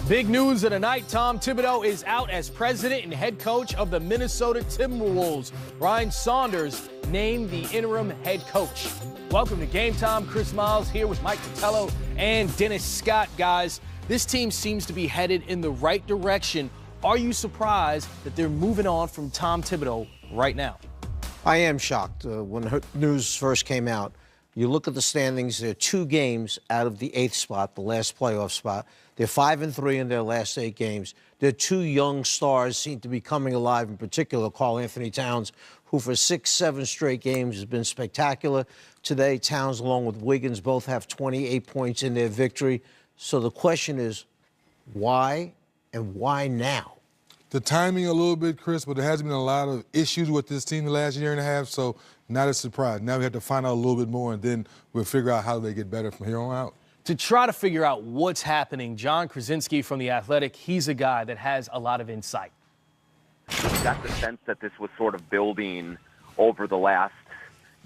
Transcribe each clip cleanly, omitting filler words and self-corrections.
Big news of the night. Tom Thibodeau is out as president and head coach of the Minnesota Timberwolves. Ryan Saunders named the interim head coach. Welcome to Game Time. Chris Miles here with Mike Patello and Dennis Scott. Guys, this team seems to be headed in the right direction. Are you surprised that they're moving on from Tom Thibodeau right now? I am shocked. When the news first came out, you look at the standings, they're 2 games out of the 8th spot, the last playoff spot. They're 5-3 in their last 8 games. Their 2 young stars seem to be coming alive, in particular, Karl-Anthony Towns, who for 6-7 straight games has been spectacular. Today, Towns, along with Wiggins, both have 28 points in their victory. So the question is, why and why now? The timing a little bit, Chris, but there has been a lot of issues with this team the last year and a half, so not a surprise. Now we have to find out a little bit more, and then we'll figure out how they get better from here on out. To try to figure out what's happening, John Krasinski from The Athletic, he's a guy that has a lot of insight. Got the sense that this was sort of building over the last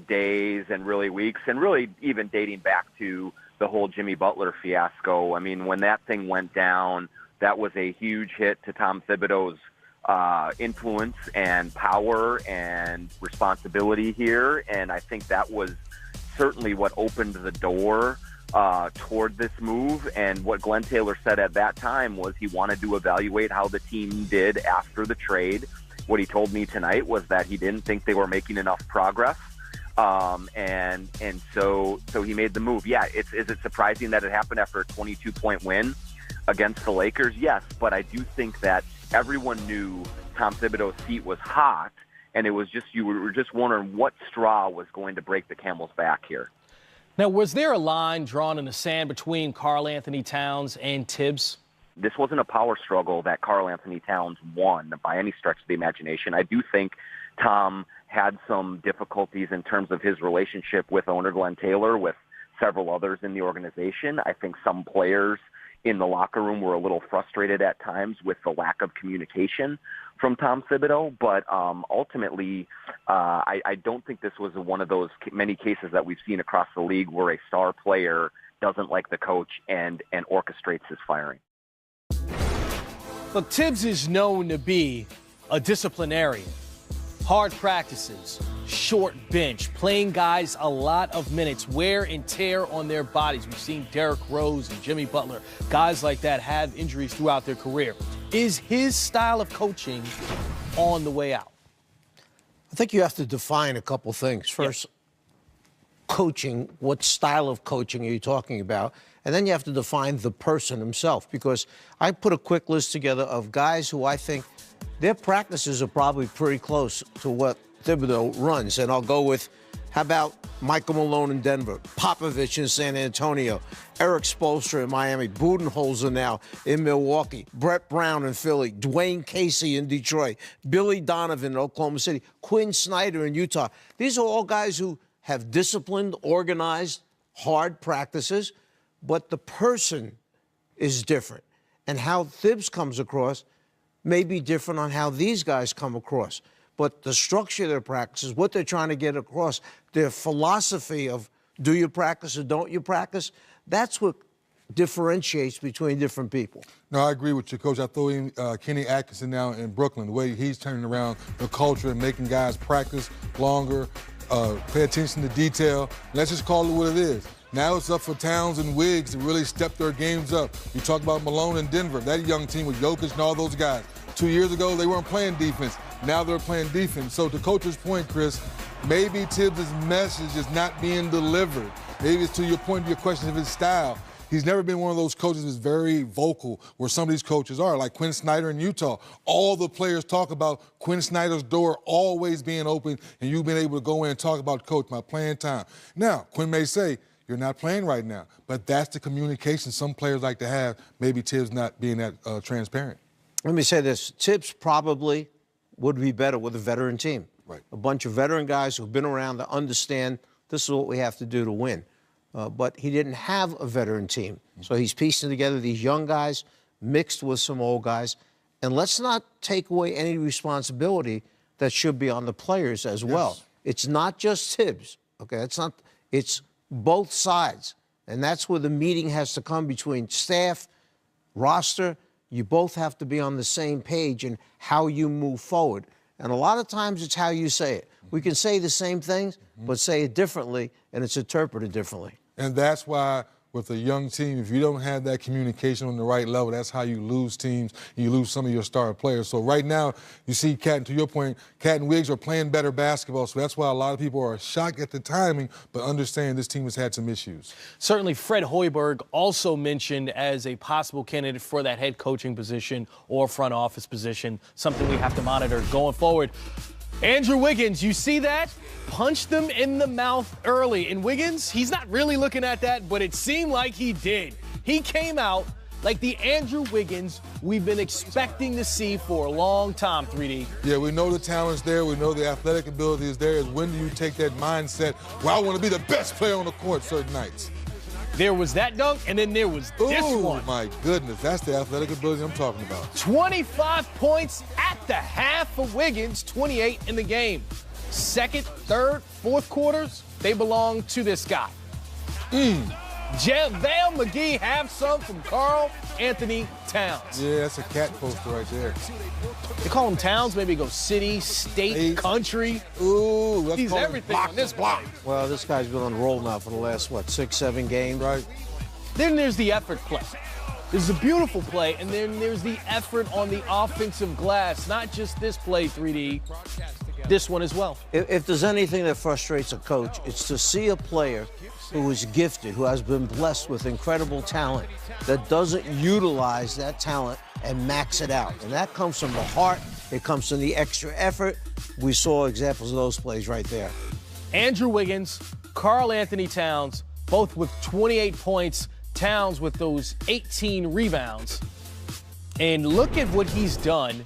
days and really weeks, and really even dating back to the whole Jimmy Butler fiasco. I mean, when that thing went down, that was a huge hit to Tom Thibodeau's influence and power and responsibility here, and I think that was certainly what opened the door toward this move. And what Glenn Taylor said at that time was he wanted to evaluate how the team did after the trade. What he told me tonight was that he didn't think they were making enough progress, and so he made the move. Yeah, is it surprising that it happened after a 22-point win against the Lakers? Yes, but I do think that everyone knew Tom Thibodeau's seat was hot, and it was just, you were just wondering what straw was going to break the camel's back here. Now, was there a line drawn in the sand between Karl-Anthony Towns and Tibbs? This wasn't a power struggle that Karl-Anthony Towns won by any stretch of the imagination. I do think Tom had some difficulties in terms of his relationship with owner Glenn Taylor, with several others in the organization. I think some players in the locker room were a little frustrated at times with the lack of communication from Tom Thibodeau, but ultimately, I don't think this was one of those many cases that we've seen across the league where a star player doesn't like the coach and orchestrates his firing. Look, Tibbs is known to be a disciplinarian. Hard practices, short bench, playing guys a lot of minutes, wear and tear on their bodies. We've seen Derrick Rose and Jimmy Butler, guys like that, have injuries throughout their career. Is his style of coaching on the way out? I think you have to define a couple things. First, coaching, what style of coaching are you talking about? And then you have to define the person himself, because I put a quick list together of guys who I think their practices are probably pretty close to what Thibodeau runs. And I'll go with, how about Michael Malone in Denver, Popovich in San Antonio, Eric Spoelstra in Miami, Budenholzer now in Milwaukee, Brett Brown in Philly, Dwayne Casey in Detroit, Billy Donovan in Oklahoma City, Quinn Snyder in Utah. These are all guys who have disciplined, organized, hard practices, but the person is different. And how Thibs comes across may be different on how these guys come across. But the structure of their practices, what they're trying to get across, their philosophy of do you practice or don't you practice, that's what differentiates between different people. No, I agree with you, Coach. I throw in Kenny Atkinson now in Brooklyn, the way he's turning around the culture and making guys practice longer, pay attention to detail. Let's just call it what it is. Now it's up for Towns and Wiggs to really step their games up. You talk about Malone in Denver, that young team with Jokic and all those guys. 2 years ago, they weren't playing defense. Now they're playing defense. So to Coach's point, Chris, maybe Tibbs' message is not being delivered. Maybe it's to your point, your question of his style. He's never been one of those coaches that's very vocal, where some of these coaches are, like Quinn Snyder in Utah. All the players talk about Quinn Snyder's door always being open, and you've been able to go in and talk about, Coach, my playing time. Now, Quinn may say, you're not playing right now, but that's the communication some players like to have, maybe Tibbs not being that transparent. Let me say this. Tibbs probably would be better with a veteran team. Right. A bunch of veteran guys who've been around to understand this is what we have to do to win. But he didn't have a veteran team. So he's piecing together these young guys mixed with some old guys. And let's not take away any responsibility that should be on the players as well. It's not just Tibbs, okay? It's both sides. And that's where the meeting has to come between staff, roster, You both have to be on the same page in how you move forward. And a lot of times it's how you say it. We can say the same things, but say it differently, and it's interpreted differently. And that's why with a young team, if you don't have that communication on the right level, that's how you lose teams. You lose some of your star players. So right now, you see to your point, Cat and Wiggs are playing better basketball. So that's why a lot of people are shocked at the timing, but understand this team has had some issues. Certainly, Fred Hoiberg also mentioned as a possible candidate for that head coaching position or front office position, something we have to monitor going forward. Andrew Wiggins, you see that? Punched them in the mouth early. And Wiggins, he's not really looking at that, but it seemed like he did. He came out like the Andrew Wiggins we've been expecting to see for a long time, 3D. Yeah, we know the talent's there. We know the athletic ability is there. When do you take that mindset, well, I want to be the best player on the court certain nights? There was that dunk, and then there was this one. Oh, my goodness. That's the athletic ability I'm talking about. 25 points at the half for Wiggins, 28 in the game. Second, third, fourth quarters, they belong to this guy. JaVale McGee have some from Karl Anthony Towns. Yeah, that's a cat poster right there. They call him Towns, maybe go city, state, country. Ooh, he's everything on this block. Well, this guy's been on the roll now for the last, 6, 7 games? Right. Then there's the effort play. There's a beautiful play, and then there's the effort on the offensive glass. Not just this play, 3D, this one as well. If there's anything that frustrates a coach, it's to see a player who is gifted, who has been blessed with incredible talent, that doesn't utilize that talent and max it out. And that comes from the heart. It comes from the extra effort. We saw examples of those plays right there. Andrew Wiggins, Karl Anthony Towns, both with 28 points. Towns with those 18 rebounds. And look at what he's done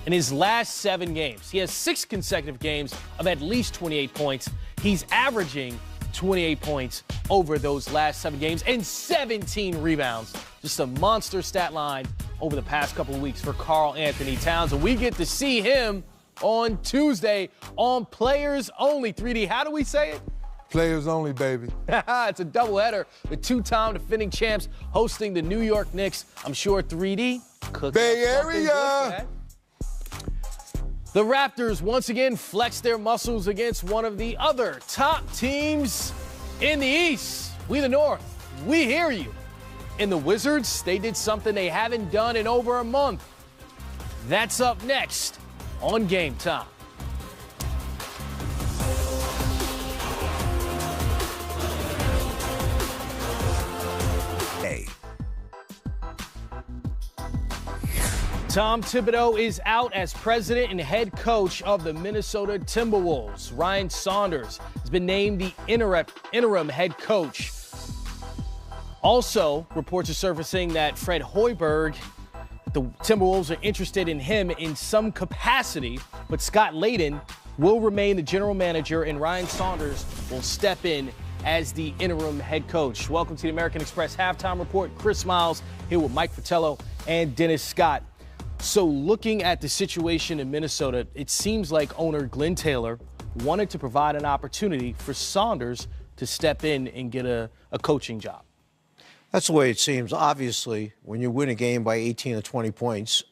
in his last 7 games. He has 6 consecutive games of at least 28 points. He's averaging 28 points over those last 7 games and 17 rebounds. Just a monster stat line over the past couple of weeks for Karl Anthony Towns. And we get to see him on Tuesday on Players Only. 3D, how do we say it? Players only, baby. It's a doubleheader. The 2-time defending champs hosting the New York Knicks. I'm sure 3D cooks Bay Area. The Raptors once again flexed their muscles against one of the other top teams in the East. We the North, we hear you. And the Wizards, they did something they haven't done in over a month. That's up next on Game Time. Tom Thibodeau is out as president and head coach of the Minnesota Timberwolves. Ryan Saunders has been named the interim head coach. Also, reports are surfacing that Fred Hoiberg, the Timberwolves are interested in him in some capacity, but Scott Layden will remain the general manager and Ryan Saunders will step in as the interim head coach. Welcome to the American Express Halftime Report. Chris Miles here with Mike Fratello and Dennis Scott. So looking at the situation in Minnesota, it seems like owner Glenn Taylor wanted to provide an opportunity for Saunders to step in and get a coaching job. That's the way it seems. Obviously, when you win a game by 18 or 20 points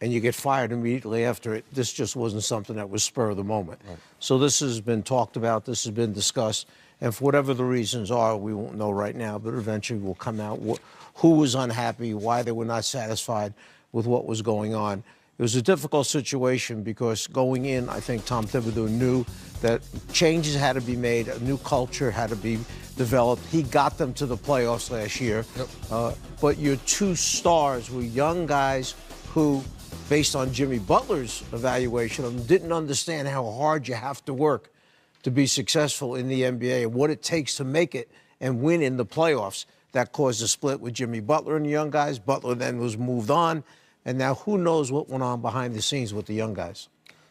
and you get fired immediately after it, this just wasn't something that was spur of the moment. Right. So this has been talked about, this has been discussed, and for whatever the reasons are, we won't know right now, but eventually will come out who was unhappy, why they were not satisfied with what was going on. It was a difficult situation because going in, I think Tom Thibodeau knew that changes had to be made, a new culture had to be developed. He got them to the playoffs last year. Yep. But your 2 stars were young guys who, based on Jimmy Butler's evaluation of them, didn't understand how hard you have to work to be successful in the NBA and what it takes to make it and win in the playoffs. That caused a split with Jimmy Butler and the young guys. Butler then was moved on. And now who knows what went on behind the scenes with the young guys.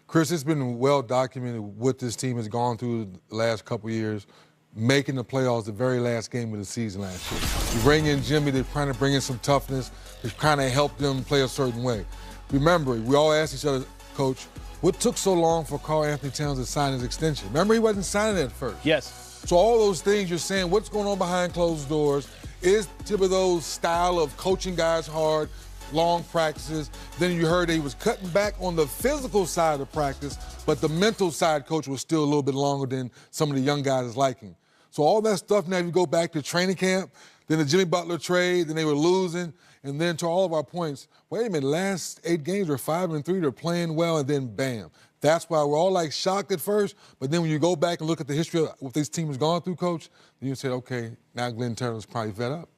Chris, it's been well documented what this team has gone through the last couple of years, making the playoffs the very last game of the season last year. You bring in Jimmy, they're trying to bring in some toughness, to kind of help them play a certain way. Remember, we all asked each other, Coach, what took so long for Karl Anthony Towns to sign his extension? Remember, he wasn't signing it at first. Yes. So all those things you're saying, what's going on behind closed doors? Is Thibodeau's style of coaching guys hard? long practices. Then you heard he was cutting back on the physical side of practice, but the mental side, coach, was still a little bit longer than some of the young guys is liking. So all that stuff now, if you go back to training camp, then the Jimmy Butler trade, then they were losing, and then to all of our points, wait a minute, last 8 games are 5-3, they're playing well, and then bam. That's why we're all like shocked at first, but then when you go back and look at the history of what this team has gone through, coach, then you say, okay, now Glenn Turner's probably fed up.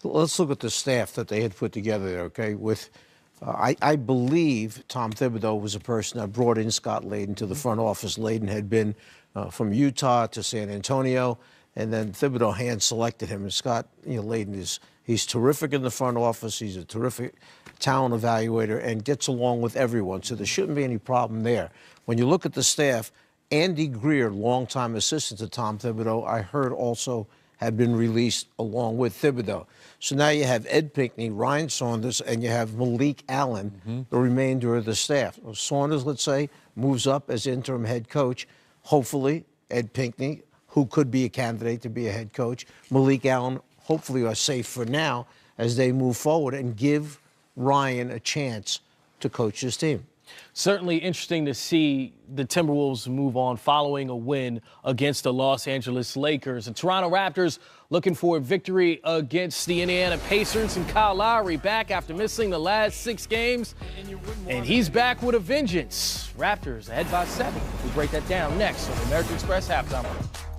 Let's look at the staff that they had put together there, okay? With, I believe Tom Thibodeau was a person that brought in Scott Layden to the front office. Layden had been from Utah to San Antonio, and then Thibodeau hand-selected him. And Scott, Layden he's terrific in the front office. He's a terrific talent evaluator and gets along with everyone, so there shouldn't be any problem there. When you look at the staff, Andy Greer, longtime assistant to Tom Thibodeau, I heard also had been released along with Thibodeau. So now you have Ed Pinckney, Ryan Saunders, and you have Malik Allen, the remainder of the staff. Well, Saunders, let's say, moves up as interim head coach. Hopefully, Ed Pinckney, who could be a candidate to be a head coach, Malik Allen, hopefully are safe for now as they move forward and give Ryan a chance to coach his team. Certainly interesting to see the Timberwolves move on following a win against the Los Angeles Lakers. The Toronto Raptors looking for a victory against the Indiana Pacers, and Kyle Lowry back after missing the last 6 games, and he's back with a vengeance. Raptors ahead by 7. We'll break that down next on the American Express Halftime.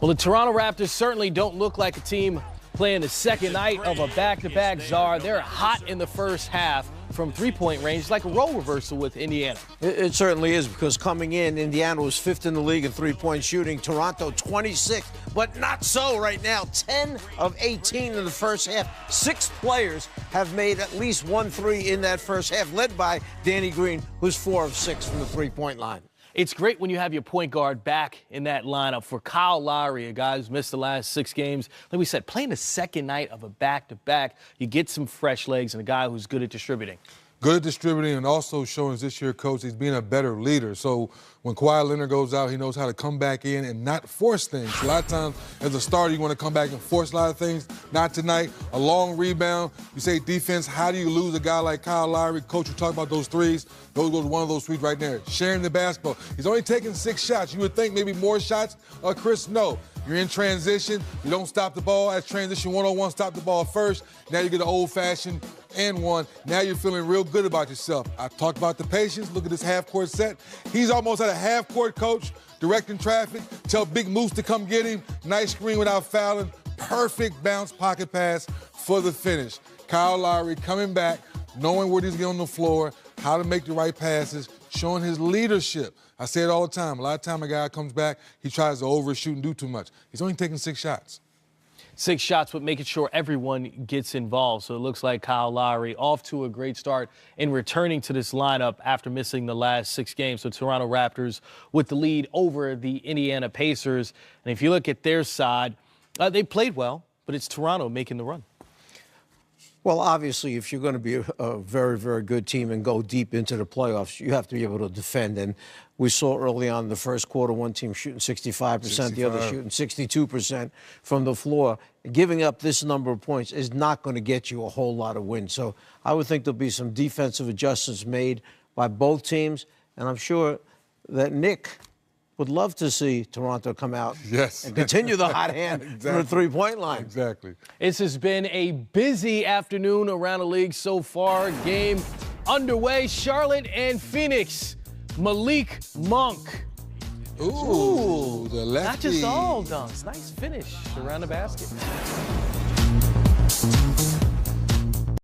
Well, the Toronto Raptors certainly don't look like a team playing the second night of a back-to-back czar. They're hot in the first half from three-point range, like a role reversal with Indiana. It certainly is, because coming in, Indiana was 5th in the league in three-point shooting. Toronto 26th, but not so right now. 10 of 18 in the first half. 6 players have made at least 1 3 in that first half, led by Danny Green, who's 4 of 6 from the three-point line. It's great when you have your point guard back in that lineup. For Kyle Lowry, a guy who's missed the last 6 games, like we said, playing the second night of a back-to-back, you get some fresh legs and a guy who's good at distributing. Good at distributing, and also showing this year, coach, he's being a better leader. So when Kawhi Leonard goes out, he knows how to come back in and not force things. A lot of times, as a starter, you want to come back and force a lot of things. Not tonight. A long rebound. You say defense, how do you lose a guy like Kyle Lowry? Coach, you talk about those threes. Those goes one of those threes right there. Sharing the basketball. He's only taking 6 shots. You would think maybe more shots. Chris, no. You're in transition. You don't stop the ball. As transition 1-on-1, stop the ball first. Now you get an old-fashioned and 1. Now you're feeling real good about yourself. I talked about the patience. Look at this half-court set. He's almost at a half-court, coach, directing traffic. Tell Big Moose to come get him. Nice screen without fouling. Perfect bounce pocket pass for the finish. Kyle Lowry coming back, knowing where he's getting on the floor, how to make the right passes, showing his leadership. I say it all the time. A lot of time a guy comes back, he tries to overshoot and do too much. He's only taking 6 shots. 6 shots, but making sure everyone gets involved. So it looks like Kyle Lowry off to a great start in returning to this lineup after missing the last 6 games. So Toronto Raptors with the lead over the Indiana Pacers. And if you look at their side, they played well, but it's Toronto making the run. Well, obviously, if you're going to be a very, very good team and go deep into the playoffs, you have to be able to defend. And we saw early on in the first quarter, one team shooting 65%, the other shooting 62% from the floor. Giving up this number of points is not going to get you a whole lot of wins. So I would think there'll be some defensive adjustments made by both teams. And I'm sure that Nick would love to see Toronto come out and continue the hot hand from the three-point line. Exactly. This has been a busy afternoon around the league so far. Game underway, Charlotte and Phoenix. Malik Monk. Ooh, the lefty. Not just all dunks. Nice finish around the basket.